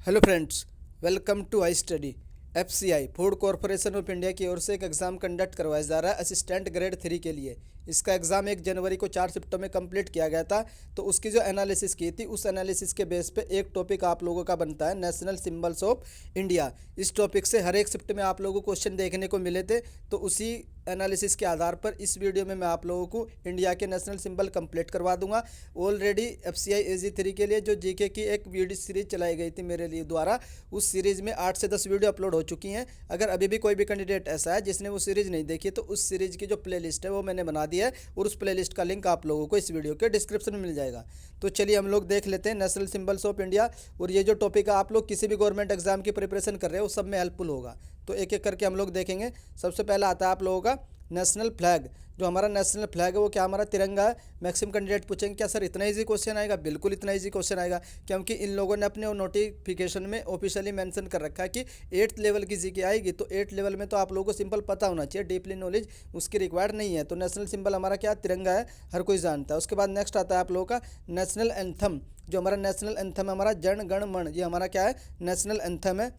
Hello friends, welcome to I study. FCI food corporation of India की ओर से एक एग्ज़ाम कंडक्ट करवाया जा रहा है असिस्टेंट ग्रेड 3 के लिए। इसका एग्ज़ाम 1 जनवरी को 4 शिफ्टों में कंप्लीट किया गया था। तो उसकी जो एनालिसिस की थी, उस एनालिसिस के बेस पे एक टॉपिक आप लोगों का बनता है नेशनल सिंबल्स ऑफ इंडिया। इस टॉपिक से हर एक शिफ्ट में आप लोगों को क्वेश्चन देखने को मिले थे। तो उसी एनालिसिस के आधार पर इस वीडियो में मैं आप लोगों को इंडिया के नेशनल सिंबल कंप्लीट करवा दूंगा। ऑलरेडी एफसीआई एजी 3 के लिए जो जीके की एक वीडियो सीरीज चलाई गई थी मेरे लिए द्वारा, उस सीरीज़ में 8 से 10 वीडियो अपलोड हो चुकी हैं। अगर अभी भी कोई भी कैंडिडेट ऐसा है जिसने वो सीरीज़ नहीं देखी, तो उस सीरीज़ की जो प्लेलिस्ट है वो मैंने बना दी है, और उस प्लेलिस्ट का लिंक आप लोगों को इस वीडियो के डिस्क्रिप्शन में मिल जाएगा। तो चलिए हम लोग देख लेते हैं नेशनल सिंबल्स ऑफ इंडिया। और ये जो टॉपिक है, आप लोग किसी भी गवर्नमेंट एग्जाम की प्रिपरेशन कर रहे हो, सब में हेल्पफुल होगा। तो एक एक करके हम लोग देखेंगे। सबसे पहला आता है आप लोगों का नेशनल फ्लैग। जो हमारा नेशनल फ्लैग है वो क्या हमारा तिरंगा है। मैक्सिमम कैंडिडेट पूछेंगे क्या सर इतना इजी क्वेश्चन आएगा? बिल्कुल इतना इजी क्वेश्चन आएगा, क्योंकि इन लोगों ने अपने नोटिफिकेशन में ऑफिशियली मेंशन कर रखा है कि 8th लेवल की जीके आएगी। तो 8th लेवल में तो आप लोगों को सिंपल पता होना चाहिए, डीपली नॉलेज उसकी रिक्वायर्ड नहीं है। तो नेशनल सिंबल हमारा क्या तिरंगा है, हर कोई जानता है। उसके बाद नेक्स्ट आता है आप लोगों का नेशनल एंथम। जो हमारा नेशनल एंथम है हमारा जन गण मन, ये हमारा क्या है, नेशनल एंथम है।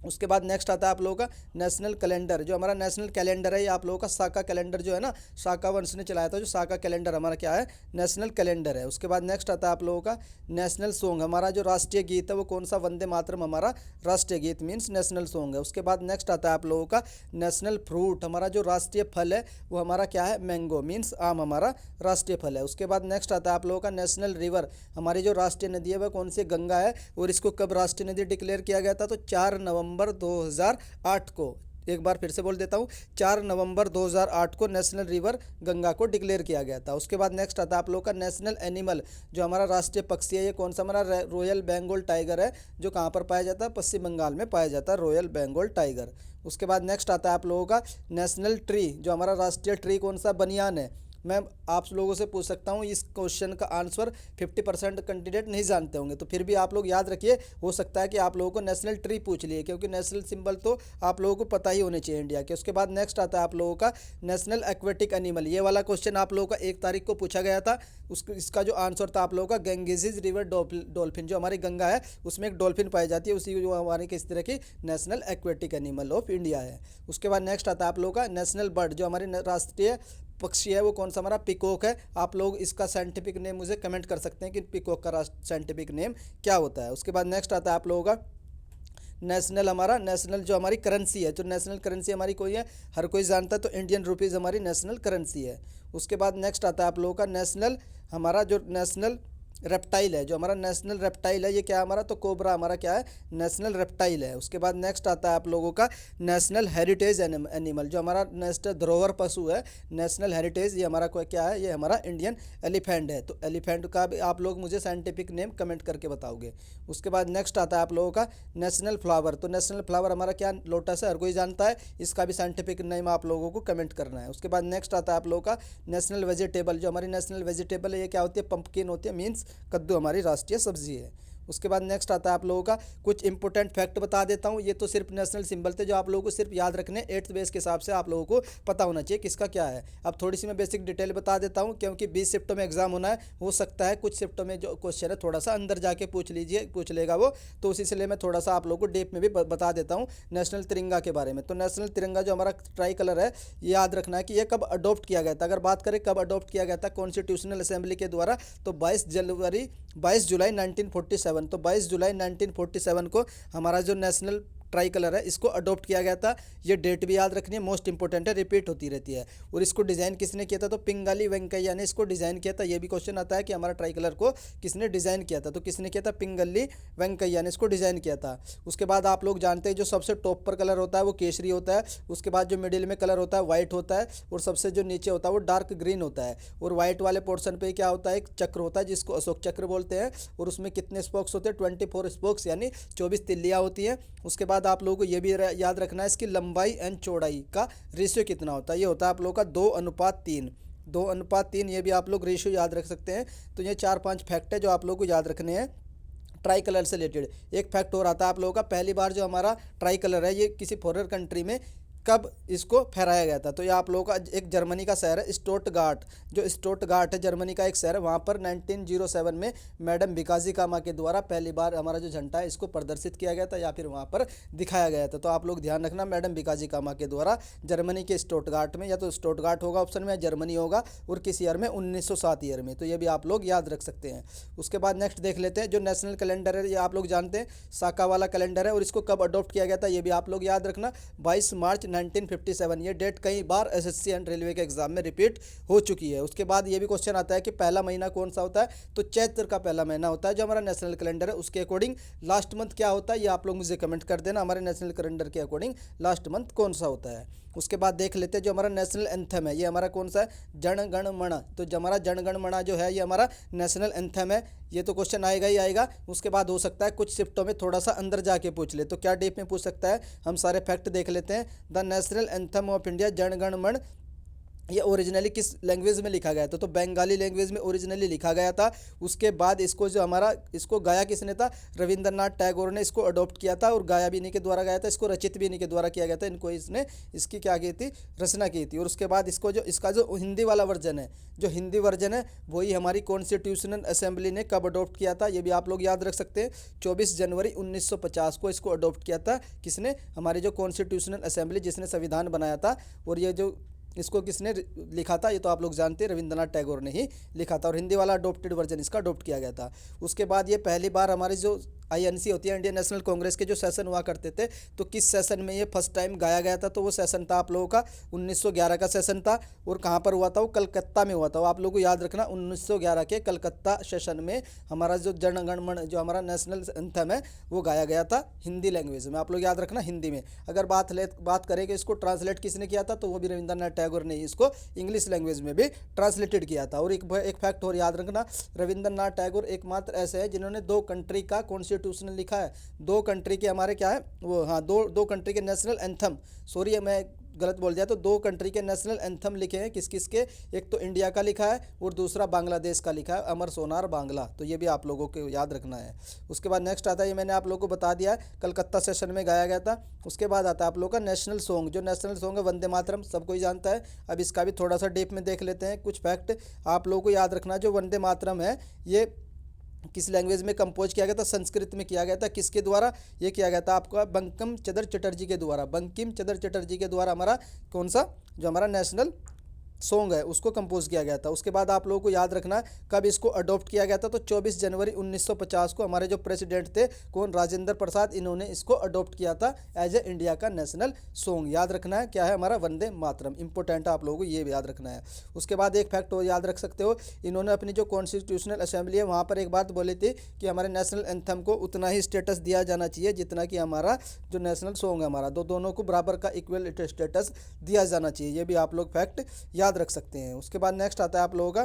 उसके बाद नेक्स्ट आता है आप लोगों का नेशनल कैलेंडर। जो हमारा नेशनल कैलेंडर है, ये आप लोगों का साका कैलेंडर जो है ना, साका वंश ने चलाया था, जो साका कैलेंडर हमारा क्या है, नेशनल कैलेंडर है। उसके बाद नेक्स्ट आता है आप लोगों का नेशनल सॉन्ग। हमारा जो राष्ट्रीय गीत है वो कौन सा, वंदे मातरम हमारा राष्ट्रीय गीत मीन्स नेशनल सॉन्ग है। उसके बाद नेक्स्ट आता है आप लोगों का नेशनल फ्रूट। हमारा जो राष्ट्रीय फल है वो हमारा क्या है, मैंगो मीन्स आम हमारा राष्ट्रीय फल है। उसके बाद नेक्स्ट आता है आप लोगों का नेशनल रिवर। हमारी जो राष्ट्रीय नदी है वह कौन सी, गंगा है। और इसको कब राष्ट्रीय नदी डिक्लेयर किया गया था, तो 4 नवंबर 2008 को। एक बार फिर से बोल देता हूँ, 4 नवंबर 2008 को नेशनल रिवर गंगा को डिक्लेयर किया गया था। उसके बाद नेक्स्ट आता है आप लोगों का नेशनल एनिमल। जो हमारा राष्ट्रीय पक्षी है ये कौन सा, हमारा रॉयल बेंगोल टाइगर है। जो कहाँ पर पाया जाता है, पश्चिम बंगाल में पाया जाता है रॉयल बेंगोल टाइगर। उसके बाद नेक्स्ट आता है आप लोगों का नेशनल ट्री। जो हमारा राष्ट्रीय ट्री कौन सा, बनियान है। मैं आप लोगों से पूछ सकता हूँ, इस क्वेश्चन का आंसर 50% कैंडिडेट नहीं जानते होंगे, तो फिर भी आप लोग याद रखिए। हो सकता है कि आप लोगों को नेशनल ट्री पूछ लिए, क्योंकि नेशनल सिंबल तो आप लोगों को पता ही होने चाहिए इंडिया के। उसके बाद नेक्स्ट आता है आप लोगों का नेशनल एक्वेटिक एनिमल। ये वाला क्वेश्चन आप लोगों का 1 तारीख को पूछा गया था। इसका जो आंसर था आप लोगों का गंगेजिस रिवर डॉल्फिन। जो हमारी गंगा है उसमें एक डॉल्फिन पाई जाती है, उसी जो हमारी किस तरह की national aquatic animal of India है। उसके बाद नेक्स्ट आता है आप लोगों का नेशनल बर्ड। जो हमारी राष्ट्रीय पक्षी है वो कौन सा, हमारा पिकॉक है। आप लोग इसका साइंटिफिक नेम मुझे कमेंट कर सकते हैं कि पिकॉक का साइंटिफिक नेम क्या होता है। उसके बाद नेक्स्ट आता है आप लोगों का नेशनल, हमारा नेशनल जो हमारी करेंसी है। जो नेशनल करेंसी हमारी कोई है, हर कोई जानता है, तो इंडियन रुपीज़ हमारी नेशनल करेंसी है। उसके बाद नेक्स्ट आता है आप लोगों का नेशनल, हमारा जो नेशनल रेप्टाइल है। जो हमारा नेशनल रेप्टाइल है ये क्या है हमारा, तो कोबरा हमारा क्या है, नेशनल रेप्टाइल है। उसके बाद नेक्स्ट आता है आप लोगों का नेशनल हेरिटेज एनिमल। जो हमारा नेशनल धरोहर पशु है, नेशनल हेरिटेज, ये हमारा क्या है, ये हमारा इंडियन एलिफेंट है। तो एलिफेंट का भी आप लोग मुझे साइंटिफिक नेम कमेंट करके बताओगे। उसके बाद नेक्स्ट आता है आप लोगों का नेशनल फ्लावर। तो नेशनल फ्लावर हमारा क्या, लोटस है, हर कोई जानता है। इसका भी साइंटिफिक नेम आप लोगों को कमेंट करना है। उसके बाद नेक्स्ट आता है आप लोगों का नेशनल वेजिटेबल। जो हमारी नेशनल वेजिटेबल है ये क्या होती है, पंपकिन होती है, मीन्स कद्दू हमारी राष्ट्रीय सब्जी है। उसके बाद नेक्स्ट आता है आप लोगों का कुछ इंपॉर्टेंट फैक्ट बता देता हूँ। ये तो सिर्फ नेशनल सिंबल थे जो आप लोगों को सिर्फ याद रखने, 8th बेस के हिसाब से आप लोगों को पता होना चाहिए किसका क्या है। अब थोड़ी सी मैं बेसिक डिटेल बता देता हूँ, क्योंकि 20 शिफ्टों में एग्जाम होना है। हो सकता है कुछ शिफ्टों में जो क्वेश्चन है थोड़ा सा अंदर जाके पूछ लेगा वो, तो उसी से मैं थोड़ा सा आप लोगों को डीप में भी बता देता हूँ नेशनल तिरंगा के बारे में। तो नेशनल तिरंगा जो हमारा ट्राई कलर है, ये याद रखना है कि ये कब अडॉप्ट किया गया था। अगर बात करें कब अडॉप्ट किया गया था कॉन्स्टिट्यूशनल असेंबली के द्वारा, तो 22 जुलाई 1947। तो 22 जुलाई 1947 को हमारा जो नेशनल ट्राई कलर है इसको अडॉप्ट किया गया था। ये डेट भी याद रखनी है, मोस्ट इंपॉर्टेंट है, रिपीट होती रहती है। और इसको डिज़ाइन किसने किया था, तो पिंगाली वेंकैया ने इसको डिज़ाइन किया था। ये भी क्वेश्चन आता है कि हमारा ट्राई कलर को किसने डिज़ाइन किया था, तो किसने किया था, पिंगली वेंकैया ने इसको डिज़ाइन किया था। उसके बाद आप लोग जानते हैं जो सबसे टॉप पर कलर होता है वो केसरी होता है। उसके बाद जो मिडिल में कलर होता है वाइट होता है, और सबसे जो नीचे होता है वो डार्क ग्रीन होता है। और वाइट वाले पोर्शन पे क्या होता है, एक चक्र होता है जिसको अशोक चक्र बोलते हैं। और उसमें कितने स्पोक्स होते हैं, 24 स्पोक्स, यानी 24 तिल्लियाँ होती हैं। उसके बाद आप लोगों को ये भी याद रखना है इसकी लंबाई एंड चौड़ाई का रेशियो कितना होता है। ये होता है आप लोगों का 2:3। 2:3 ये भी आप लोग रेशियो याद रख सकते हैं। तो ये 4-5 फैक्ट है जो आप लोगों को याद रखने हैं ट्राई कलर से रिलेटेड। एक फैक्ट और आता है आप लोगों का, पहली बार जो हमारा ट्राई कलर है ये किसी फॉरेन कंट्री में कब इसको फहराया गया था। तो ये आप लोगों का एक जर्मनी का शहर है स्टुटगार्ट, जो स्टुटगार्ट है जर्मनी का एक शहर है, वहाँ पर 1907 में मैडम भिकाजी कामा के द्वारा पहली बार हमारा जो झंडा है इसको प्रदर्शित किया गया था या फिर वहाँ पर दिखाया गया था। तो आप लोग ध्यान रखना, मैडम भिकाजी कामा के द्वारा जर्मनी के स्टुटगार्ट में, या तो स्टुटगार्ट होगा ऑप्शन में, जर्मनी होगा, और किस ईयर में, 1907 ईयर में। तो ये भी आप लोग याद रख सकते हैं। उसके बाद नेक्स्ट देख लेते हैं, जो नेशनल कैलेंडर है ये आप लोग जानते हैं साका वाला कैलेंडर है, और इसको कब अडॉप्ट किया गया था ये भी आप लोग याद रखना, 22 मार्च 1957। ये डेट कई बार एसएससी एंड रेलवे के एग्जाम में रिपीट हो चुकी है। उसके बाद ये भी क्वेश्चन आता है कि पहला महीना कौन सा होता है, तो चैत्र का पहला महीना होता है जो हमारा नेशनल कैलेंडर है उसके अकॉर्डिंग। लास्ट मंथ क्या होता है ये आप लोग मुझे कमेंट कर देना, हमारे नेशनल कैलेंडर के अकॉर्डिंग लास्ट मंथ कौन सा होता है। उसके बाद देख लेते हैं जो हमारा नेशनल एंथम है ये हमारा कौन सा है, जन गण मन। तो जो हमारा जन गण मन जो है ये हमारा नेशनल एंथम है, ये तो क्वेश्चन आएगा ही आएगा। उसके बाद हो सकता है कुछ शिफ्टों में थोड़ा सा अंदर जाके पूछ ले, तो क्या डीप में पूछ सकता है, हम सारे फैक्ट देख लेते हैं। The national anthem of India Jana Gana मन, ये ओरिजिनली किस लैंग्वेज में लिखा गया था, तो बंगाली लैंग्वेज में ओरिजिनली लिखा गया था। उसके बाद इसको जो हमारा इसको गाया किसने था, रविंद्रनाथ टैगोर ने इसको अडॉप्ट किया था, और गाया भी इन्हीं के द्वारा गाया था, इसको रचित भी इन्हीं के द्वारा किया गया था, इनको इसने इसकी क्या की थी, रचना की थी। और उसके बाद इसको जो इसका जो हिंदी वाला वर्जन है, जो हिंदी वर्जन है वही हमारी कॉन्स्टिट्यूशनल असेंबली ने कब अडॉप्ट किया था ये भी आप लोग याद रख सकते हैं, 24 जनवरी 1950 को इसको अडॉप्ट किया था। किसने, हमारी जो कॉन्स्टिट्यूशनल असेंबली जिसने संविधान बनाया था। और ये जो इसको किसने लिखा था ये तो आप लोग जानते हैं, रविंद्रनाथ टैगोर ने ही लिखा था, और हिंदी वाला अडोप्टेड वर्जन इसका अडोप्ट किया गया था। उसके बाद ये पहली बार हमारी जो आईएनसी होती है, इंडियन नेशनल कांग्रेस के जो सेशन हुआ करते थे, तो किस सेशन में ये फर्स्ट टाइम गाया गया था, तो वो सेशन था आप लोगों का 1911 का सेशन था। और कहाँ पर हुआ था, वो कलकत्ता में हुआ था। वो आप लोगों को याद रखना, 1911 के कलकत्ता सेशन में हमारा जो जन गण मन जो हमारा नेशनल एंथम है वो गाया गया था हिंदी लैंग्वेज में, आप लोग याद रखना हिंदी में। अगर बात करें कि इसको ट्रांसलेट किसने किया था, तो वो भी रविंद्रनाथ टैगोर ने इसको इंग्लिश लैंग्वेज में भी ट्रांसलेटेड किया था। और एक फैक्ट और याद रखना, रविंद्रनाथ टैगोर एकमात्र ऐसे हैं जिन्होंने 2 कंट्री का कॉन्स्टिट्यूशन लिखा है। 2 कंट्री के हमारे क्या है वो, हाँ, दो कंट्री के नेशनल एंथम, सॉरी मैं गलत बोल दिया, तो 2 कंट्री के नेशनल एंथम लिखे हैं, किस किस के, एक तो इंडिया का लिखा है और दूसरा बांग्लादेश का लिखा है, अमर सोनार बांग्ला। तो ये भी आप लोगों को याद रखना है। उसके बाद नेक्स्ट आता है, ये मैंने आप लोगों को बता दिया, कलकत्ता सेशन में गाया गया था। उसके बाद आता है आप लोगों का नेशनल सॉन्ग, जो नेशनल सॉन्ग है वंदे मातरम, सबको ही जानता है। अब इसका भी थोड़ा सा डीप में देख लेते हैं, कुछ फैक्ट आप लोगों को याद रखना। जो वंदे मातरम है ये किस लैंग्वेज में कंपोज किया गया था, संस्कृत में किया गया था। किसके द्वारा ये किया गया था, आपका बंकिम चंद्र चटर्जी के द्वारा, बंकिम चंद्र चटर्जी के द्वारा हमारा कौन सा, जो हमारा नेशनल सॉन्ग है उसको कंपोज किया गया था। उसके बाद आप लोगों को याद रखना है कब इसको अडॉप्ट किया गया था, तो 24 जनवरी 1950 को हमारे जो प्रेसिडेंट थे कौन, राजेंद्र प्रसाद, इन्होंने इसको अडॉप्ट किया था एज ए इंडिया का नेशनल सॉन्ग। याद रखना है क्या है हमारा, वंदे मातरम, इंपॉर्टेंट है आप लोगों को ये भी याद रखना है। उसके बाद एक फैक्ट और याद रख सकते हो, इन्होंने अपनी जो कॉन्स्टिट्यूशनल असेंबली है वहाँ पर एक बात बोली थी कि हमारे नेशनल एंथम को उतना ही स्टेटस दिया जाना चाहिए जितना कि हमारा जो नेशनल सॉन्ग है हमारा, दोनों को बराबर का इक्वल स्टेटस दिया जाना चाहिए। ये भी आप लोग फैक्ट याद रख सकते हैं। उसके बाद नेक्स्ट आता है आप लोगों का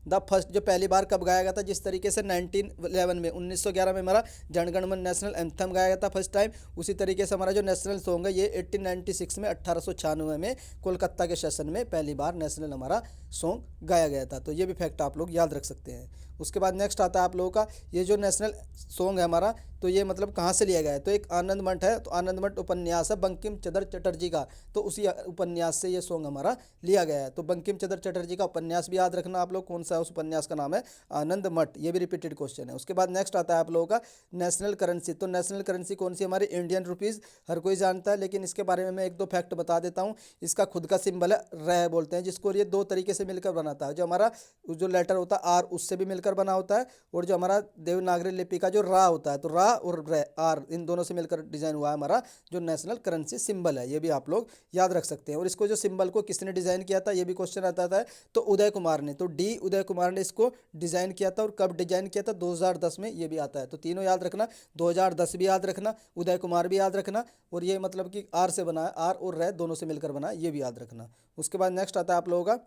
द फर्स्ट, जो पहली बार कब गाया गया था, जिस तरीके से 1911 में 1911 में हमारा जनगण मन नेशनल एंथम गाया गया था फर्स्ट टाइम, उसी तरीके से हमारा जो नेशनल सॉन्ग है ये 1896 में 1896 में कोलकाता के सेशन में पहली बार नेशनल हमारा सॉन्ग गाया गया था। तो ये भी फैक्ट आप लोग याद रख सकते हैं। उसके बाद नेक्स्ट आता है आप लोगों का, ये जो नेशनल सॉन्ग है हमारा, तो ये मतलब कहाँ से लिया गया है, तो एक आनंद मठ है, तो आनंद मठ उपन्यास है बंकिम चंद्र चटर्जी का, तो उसी उपन्यास से ये सॉन्ग हमारा लिया गया है। तो बंकिम चंद्र चटर्जी का उपन्यास भी याद रखना आप लोग, कौन सा है उस उपन्यास का नाम है, आनंद मठ। ये भी रिपीटेड क्वेश्चन है। उसके बाद नेक्स्ट आता है आप लोगों का नेशनल करेंसी, तो नेशनल करेंसी कौन सी, हमारी इंडियन रुपीज़, हर कोई जानता है, लेकिन इसके बारे में मैं 1-2 फैक्ट बता देता हूँ। इसका खुद का सिंबल है रह बोलते हैं जिसको, ये 2 तरीके से मिलकर बनाता है, जो हमारा जो लेटर होता है आर उससे भी मिलकर बना होता है, और जो हमारा देवनागरी लिपि का जो रा होता है, तो रा और रे आर इन दोनों से मिलकर डिजाइन हुआ है हमारा जो नेशनल करेंसी सिंबल है। ये भी आप लोग याद रख सकते हैं। और इसको जो सिंबल को किसने डिजाइन किया था ये भी क्वेश्चन आता था, तो उदय कुमार ने, तो डी उदय कुमार ने इसको डिजाइन किया था। और कब डिजाइन किया था, 2010 में, ये भी आता है। तो तीनों याद रखना, 2010 भी याद रखना, उदय कुमार भी याद रखना, और ये मतलब कि आर से बना है, आर और रे दोनों से मिलकर बना है, ये भी याद रखना। उसके बाद नेक्स्ट आता है आप लोगों का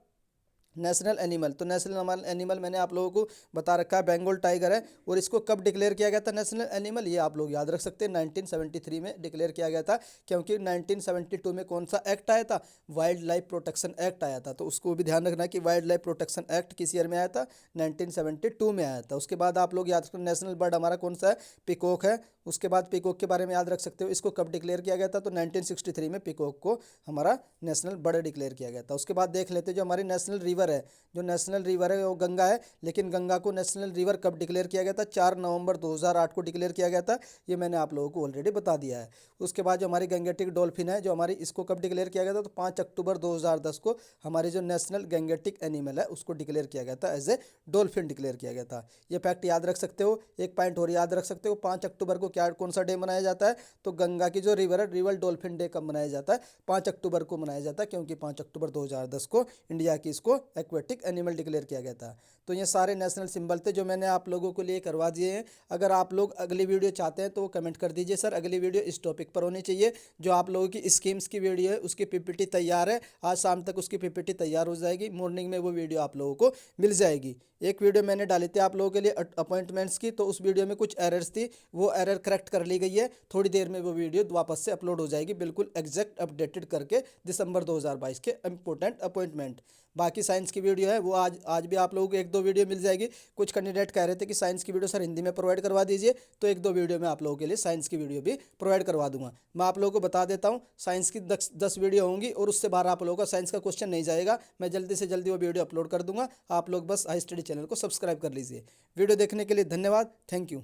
नेशनल एनिमल, तो नेशनल एनिमल मैंने आप लोगों को बता रखा है बंगाल टाइगर है। और इसको कब डिक्लेयर किया गया था नेशनल एनिमल, ये आप लोग याद रख सकते हैं 1973 में डिक्लेयर किया गया था। क्योंकि 1972 में कौन सा एक्ट आया था, वाइल्ड लाइफ प्रोटेक्शन एक्ट आया था। तो उसको भी ध्यान रखना कि वाइल्ड लाइफ प्रोटेक्शन एक्ट किस ईयर में आया था, 1972 में आया था। उसके बाद आप लोग याद रखना नेशनल बर्ड हमारा कौन सा है, पिकॉक है। उसके बाद पिकॉक के बारे में याद रख सकते हो, इसको कब डिक्लेयर किया गया था, तो 1963 में पिकॉक को हमारा नेशनल बर्ड डिक्लेयर किया गया था। उसके बाद देख लेते हैं जो हमारी नेशनल रिवर है, जो नेशनल रिवर है वो गंगा है। लेकिन गंगा को नेशनल रिवर कब डिक्लेयर किया गया था, 4 नवंबर 2008 को डिक्लेयर किया गया था। ये मैंने आप लोगों को ऑलरेडी बता दिया है। उसके बाद जो हमारी गंगेटिक डॉल्फिन है, जो हमारी इसको कब डिक्लेयर किया गया था, तो 5 अक्टूबर 2010 को हमारी जो नेशनल गंगेटिक एनिमल है उसको डिक्लेयर किया गया था, एज ए डॉल्फिन डिक्लेयर किया गया था। ये फैक्ट याद रख सकते हो। एक पॉइंट और याद रख सकते हो, 5 अक्टूबर को क्या कौन सा डे मनाया जाता है, तो गंगा की जो रिवर है, रिवर डॉल्फिन डे कब मनाया जाता है, 5 अक्टूबर को मनाया जाता है। क्योंकि 5 अक्टूबर 2010 को इंडिया की इसको एक्वेटिक एनिमल डिक्लेयर किया गया था। तो ये सारे नेशनल सिंबल थे जो मैंने आप लोगों को लिए करवा दिए हैं। अगर आप लोग अगली वीडियो चाहते हैं तो कमेंट कर दीजिए, सर अगली वीडियो इस टॉपिक पर होनी चाहिए। जो आप लोगों की स्कीम्स की वीडियो है उसकी पीपीटी तैयार है, आज शाम तक उसकी पीपीटी तैयार हो जाएगी, मॉर्निंग में वो वीडियो आप लोगों को मिल जाएगी। एक वीडियो मैंने डाली थी आप लोगों के लिए अपॉइंटमेंट्स की, तो उस वीडियो में कुछ एरर्स थी, वो एरर करेक्ट कर ली गई है। थोड़ी देर में वो वीडियो वापस से अपलोड हो जाएगी, बिल्कुल एग्जैक्ट अपडेटेड करके दिसंबर 2022 के इंपॉर्टेंट अपॉइंटमेंट। बाकी साइंस की वीडियो है वो आज भी आप लोगों को 1-2 वीडियो मिल जाएगी। कुछ कैंडिडेट कह रहे थे कि साइंस की वीडियो सर हिंदी में प्रोवाइड करवा दीजिए, तो 1-2 वीडियो में आप लोगों के लिए साइंस की वीडियो भी प्रोवाइड करवा दूंगा। मैं आप लोगों को बता देता हूँ, साइंस की 10 वीडियो होंगी और उससे बाहर आप लोगों का साइंस का क्वेश्चन नहीं जाएगा। मैं जल्दी से जल्दी वो वीडियो अपलोड कर दूंगा। आप लोग बस हाई स्टडी चैनल को सब्सक्राइब कर लीजिए। वीडियो देखने के लिए धन्यवाद, थैंक यू।